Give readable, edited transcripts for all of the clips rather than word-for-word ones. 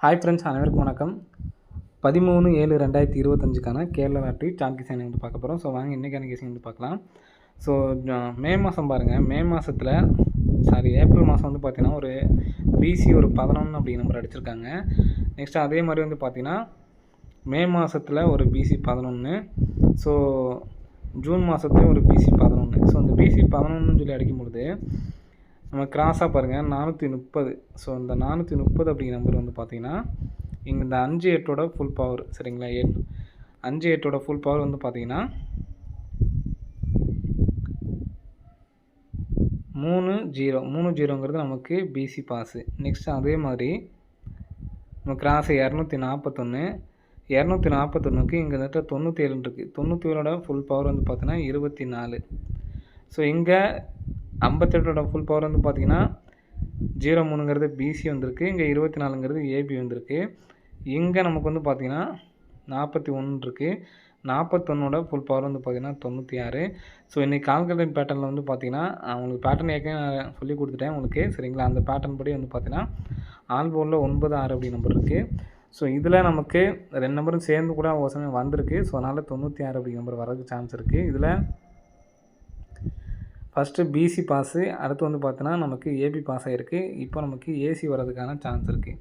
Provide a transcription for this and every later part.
Hi friends, அனைவருக்கும் வணக்கம். 13/7/2025க்கான Kerala lottery chart Kisan வந்து பார்க்க போகிறோம். ஸோ வாங்க இன்றைக்கான கேசிங் வந்து பார்க்கலாம். ஸோ மே மாதம் பாருங்கள், மே மாதத்தில் ஏப்ரல் மாதம் வந்து பார்த்திங்கன்னா ஒரு பிசி ஒரு 11 அப்படி நம்பர் அடிச்சிருக்காங்க. நெக்ஸ்ட்டு அதே மாதிரி வந்து பார்த்திங்கன்னா மே மாதத்தில் ஒரு பிசி 11. ஸோ ஜூன் மாதத்துலேயும் ஒரு பிசி 11. ஸோ அந்த பிசி 11ன்னு சொல்லி அடிக்கும்பொழுது நம்ம கிராஸாக பாருங்கள் 430. ஸோ இந்த 430 அப்படிங்கிற நம்பர் வந்து பார்த்திங்கன்னா இங்கே இந்த 5 8ஓட ஃபுல் பவர், சரிங்களா? 5 8ஓட ஃபுல் பவர் வந்து பார்த்திங்கன்னா 30 நமக்கு பிசி பாஸு. நெக்ஸ்ட் அதே மாதிரி நம்ம கிராஸு 241. 241க்கு இங்கே இந்த 97 இருக்குது. 97ஓட ஃபுல் பவர் வந்து பார்த்திங்கன்னா 24. ஸோ இங்கே 58ஓட ஃபுல் பவர் வந்து பார்த்திங்கன்னா 03ங்கிறது பிசி வந்திருக்கு. இங்கே 24ங்கிறது ஏபி வந்திருக்கு. இங்கே நமக்கு வந்து பார்த்திங்கன்னா 41 இருக்குது. 41ஓட ஃபுல் பவர் வந்து பார்த்திங்கன்னா 96. ஸோ இன்றைக்கி கால்குலேட் பேட்டர்னில் வந்து பார்த்திங்கன்னா உங்களுக்கு பேட்டர்ன் ஏற்கனவே நான் சொல்லி கொடுத்துட்டேன் உங்களுக்கு, சரிங்களா? அந்த பேட்டர்ன் படி வந்து பார்த்திங்கன்னா ஆல் போர்டில் 96 அப்படி நம்பர் இருக்குது. ஸோ இதில் நமக்கு 2 நம்பரும் சேர்ந்து கூட ஒரு சமயம் வந்திருக்கு. ஸோ அதனால் 96 அப்படி நம்பர் வரதுக்கு சான்ஸ் இருக்குது. இதில் ஃபஸ்ட்டு பிசி பாஸு, அடுத்து வந்து பார்த்தோன்னா நமக்கு ஏபி பாஸ் ஆகிருக்கு. இப்போ நமக்கு ஏசி வரதுக்கான சான்ஸ் இருக்குது.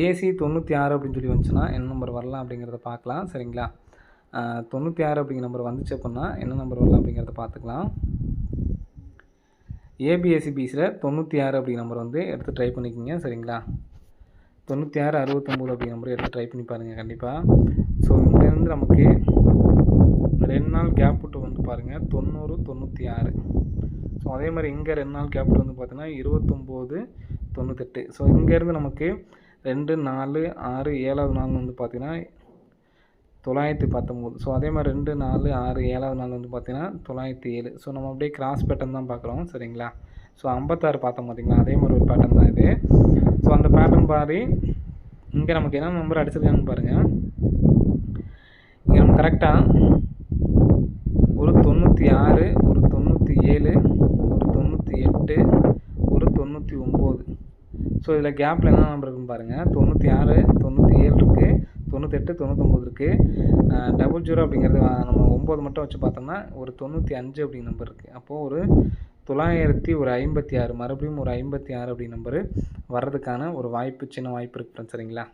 ஏசி 96 அப்படின்னு சொல்லி வந்துச்சுன்னா என்ன நம்பர் வரலாம் அப்படிங்கிறத பார்க்கலாம், சரிங்களா? 96 அப்படிங்கிற நம்பர் வந்துச்சு அப்படின்னா என்ன நம்பர் வரலாம் அப்படிங்கிறத பார்த்துக்கலாம். ஏபிஎஸ்சி பிசியில் 96 அப்படிங்கிற நம்பர் வந்து எடுத்து ட்ரை பண்ணிக்கோங்க, சரிங்களா? 96 69 அப்படிங்கிற நம்பர் எடுத்து ட்ரை பண்ணி பாருங்கள் கண்டிப்பாக. ஸோ இங்கேருந்து நமக்கு 2 நாள் கேப் விட்டு வந்து பாருங்கள் 90 96. ஸோ அதே மாதிரி இங்கே 2 நாள் கேப் விட்டு வந்து பார்த்தீங்கன்னா 29 98. ஸோ இங்கேருந்து நமக்கு 2 4 6 7வது நாள் வந்து பார்த்திங்கன்னா 919. ஸோ அதே மாதிரி 2 4 6 7வது நாள் வந்து பார்த்திங்கன்னா 907. ஸோ நம்ம அப்படியே கிராஸ் பேட்டர்ன் தான் பார்க்குறோம், சரிங்களா? ஸோ 56 பார்த்தோம் பார்த்திங்களா, அதே மாதிரி ஒரு பேட்டர்ன் தான் இது. ஸோ அந்த பேட்டர்ன் பாரு இங்கே நமக்கு என்ன நம்பர் அடிச்சிருக்காங்கன்னு பாருங்கள். இங்கே நம்ம கரெக்டாக ஒரு 96 ஒரு 97 ஒரு 98 ஒரு 99. ஸோ இதில் கேப்பில் என்ன நம்பர் இருக்குன்னு பாருங்கள். 96 97 இருக்குது, 98 99 இருக்குது. 00 அப்படிங்கிறது நம்ம 9 மட்டும் வச்சு பார்த்தோம்னா ஒரு 95 அப்படிங்கிற நம்பர் இருக்குது. அப்போது ஒரு 956 மறுபடியும் ஒரு 56 அப்படி நம்பரு வர்றதுக்கான ஒரு வாய்ப்பு, சின்ன வாய்ப்பு இருக்குது, சரிங்களா?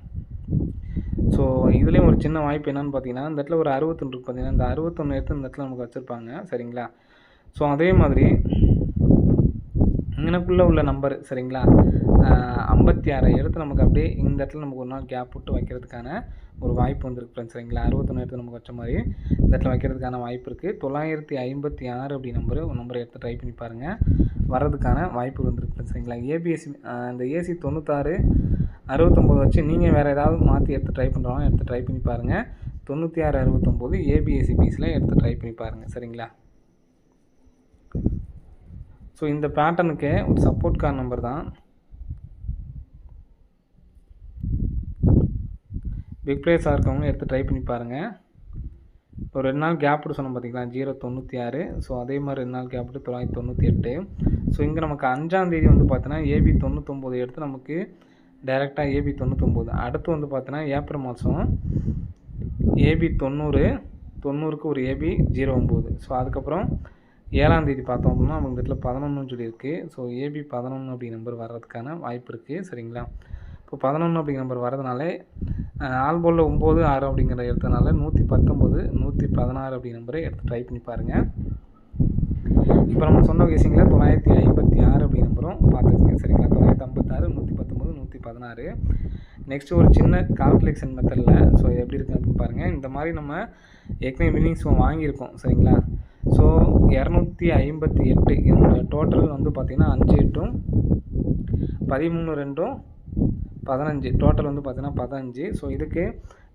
ஸோ இதுலேயும் ஒரு சின்ன வாய்ப்பு என்னென்னு பார்த்தீங்கன்னா இந்த இடத்துல ஒரு 61 இருக்குது பார்த்தீங்கன்னா, இந்த 61 எடுத்து இந்த இடத்துல நமக்கு வச்சுருப்பாங்க, சரிங்களா? ஸோ அதே மாதிரி இங்கனக்குள்ளே உள்ள நம்பர், சரிங்களா? 56 எடுத்து நமக்கு அப்படியே இந்த இடத்துல நமக்கு ஒரு நாள் கேப் விட்டு வைக்கிறதுக்கான ஒரு வாய்ப்பு வந்துருக்கு ஃப்ரெண்ட்ஸ், சரிங்களா? 61 எடுத்து நமக்கு வச்ச மாதிரி இந்த இடத்துல வைக்கிறதுக்கான வாய்ப்பு இருக்குது. 956 அப்படி நம்பரை எடுத்து ட்ரை பண்ணி பாருங்கள், வர்றதுக்கான வாய்ப்பு வந்துருக்கு, சரிங்களா? ஏபிஎஸ்சி இந்த ஏசி 96 69 வச்சு நீங்கள் வேறு ஏதாவது மாற்றி எடுத்து ட்ரை பண்ணுறோம், எடுத்து ட்ரை பண்ணி பாருங்கள். 96 69 ஏபிஎஸ்சி பீஸில் எடுத்து ட்ரை பண்ணி பாருங்கள், சரிங்களா? ஸோ இந்த பேட்டர்னுக்கு ஒரு சப்போர்ட் கார்டு நம்பர் தான் பிக் பிளேஸாக இருக்கவங்க எடுத்து ட்ரை பண்ணி பாருங்கள். ஒரு 2 நாள் கேப் விட்டு சொன்னோம் பார்த்தீங்களா, 096. ஸோ அதே மாதிரி 2 நாள் கேப் விட்டு 998. ஸோ இங்கே நமக்கு 5ஆம் தேதி வந்து பார்த்தீங்கன்னா ஏபி 99 எடுத்து நமக்கு டைரெக்டாக ஏபி 99. அடுத்து வந்து பார்த்தீங்கன்னா ஏப்ரல் மாதம் ஏபி 90 90க்கு ஒரு ஏபி 09. ஸோ அதுக்கப்புறம் 7ஆம் தேதி பார்த்தோம் அப்படின்னா நமக்கு இந்த இடத்துல 11ன்னு சொல்லியிருக்கு. ஸோ ஏபி 11 அப்படி நம்பர் வர்றதுக்கான வாய்ப்பு இருக்குது, சரிங்களா? இப்போ 11 அப்படிங்கிற நம்பர் வரதுனால ஆல் போர்டில் 9 6 அப்படிங்கிற எடுத்தனால 119 116 அப்படி நம்பரை எடுத்து ட்ரை பண்ணி பாருங்கள். இப்போ நம்ம சொன்ன கேசிங்கில் 956 அப்படி நம்பரும் பார்த்துக்குங்க, சரிங்களா? 956 119 116. நெக்ஸ்ட்டு ஒரு சின்ன கால்குலேஷன் மெத்தடில் ஸோ எப்படி இருக்குது அப்படின்னு பாருங்கள். இந்த மாதிரி நம்ம ஏற்கனவே வின்னிங்ஸ் வாங்கியிருக்கோம், சரிங்களா? ஸோ 258 என்னோட டோட்டல் வந்து பார்த்திங்கன்னா 5 8 13 2 15 டோட்டல் வந்து பார்த்திங்கன்னா 15. ஸோ இதுக்கு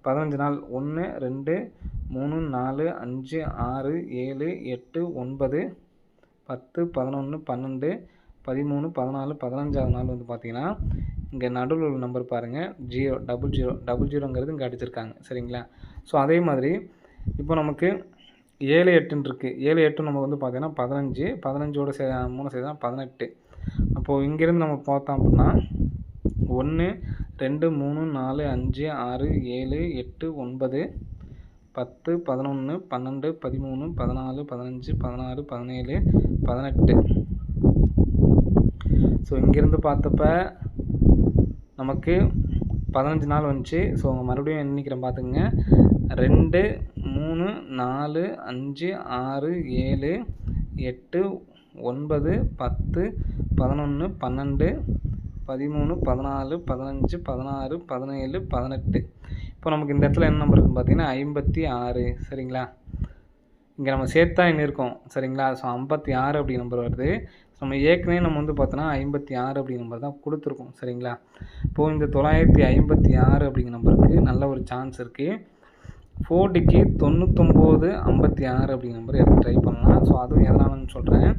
15 நாள் 1 2 3 4 5 6 7 8 9 10 11 12 13 14 15வது நாள் வந்து பார்த்திங்கன்னா இங்கே நடுவில் உள்ள நம்பர் பாருங்கள் 00 இங்கே அடிச்சிருக்காங்க, சரிங்களா? ஸோ அதே மாதிரி இப்போ நமக்கு 7 8ன்னு இருக்குது. 7 8 நமக்கு வந்து பார்த்திங்கன்னா 15 15ஓட 3 சேர்த்தா 18. அப்போது இங்கேருந்து நம்ம பார்த்தோம் அப்படின்னா 1 2 3 4 5 6 7 8 9 10 11 12 13 14 15 16 17 18. ஸோ இங்கேருந்து பார்த்தப்ப நமக்கு 15 நாள் வந்துச்சு. ஸோ மறுபடியும் எண்ணிக்கிறேன் பார்த்துங்க. 2 3 4 5 6 7 8 9 10 11 12 13 14 15 16 17 18. இப்போ நமக்கு இந்த இடத்துல என்ன நம்பர் இருக்குன்னு பார்த்தீங்கன்னா 56. சரிங்களா, இங்கே நம்ம சேர்த்தா என்ன இருக்கும்? சரிங்களா, ஸோ 56 அப்படி நம்பர் வருது. நம்ம ஏற்கனவே நம்ம வந்து பார்த்தோன்னா 56 அப்படி நம்பர் தான் கொடுத்துருக்கோம். சரிங்களா, இப்போது இந்த 956 அப்படிங்கிற நம்பருக்கு நல்ல ஒரு சான்ஸ் இருக்குது. 4டிக்கு 99 56 அப்படிங்கிற நம்பர் எடுத்து ட்ரை பண்ணலாம். ஸோ அதுவும் எதனாலன்னு சொல்கிறேன்.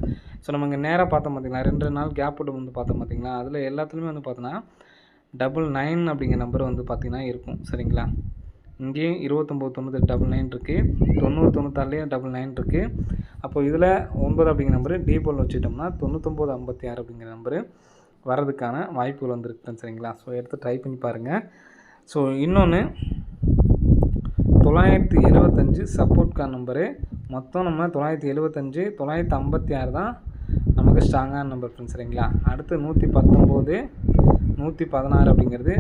ஸோ நம்ம இங்கே நேராக பார்த்தோம் பார்த்தீங்களா, 2 நாள் கேப் விட்டு வந்து பார்த்தோம் பார்த்தீங்களா, அதில் எல்லாத்துலேயுமே வந்து பார்த்தோன்னா 99 அப்படிங்கிற நம்பர் வந்து பார்த்திங்கன்னா இருக்கும். சரிங்களா, இங்கேயும் 29 98 99 இருக்குது, 90 96லேயும் 99 இருக்குது. அப்போ இதில் 9 அப்படிங்கிற நம்பரு டீபோல் வச்சுட்டோம்னா 99 56 அப்படிங்கிற நம்பரு வரதுக்கான வாய்ப்புகள் வந்துருக்கு. சரிங்களா, ஸோ எடுத்து ட்ரை பண்ணி பாருங்கள். ஸோ இன்னொன்று 975 சப்போர்ட்கான நம்பரு. மொத்தம் நம்ம 975 956 தான் நமக்கு ஸ்ட்ராங்கான நம்பர் ஃப்ரெண்ட்ஸ். சரிங்களா, அடுத்து 119 116 அப்படிங்கிறது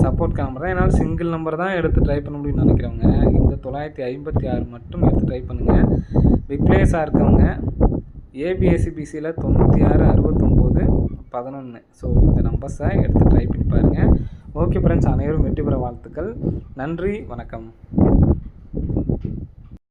சப்போர்ட்கான நம்பர் தான். என்னால் சிங்கிள் நம்பர் தான் எடுத்து ட்ரை பண்ண முடியும்னு நினைக்கிறவங்க இந்த 956 மட்டும் எடுத்து ட்ரை பண்ணுங்கள். பிக் பிளேயர்ஸாக இருக்கவங்க ஏபிஎஸ்சிபிசியில் 96 69 11. ஸோ இந்த நம்பர்ஸை எடுத்து ட்ரை பண்ணி பாருங்கள். ஓகே ஃப்ரெண்ட்ஸ், அனைவரும் வெற்றி பெற வாழ்த்துக்கள். நன்றி, வணக்கம்.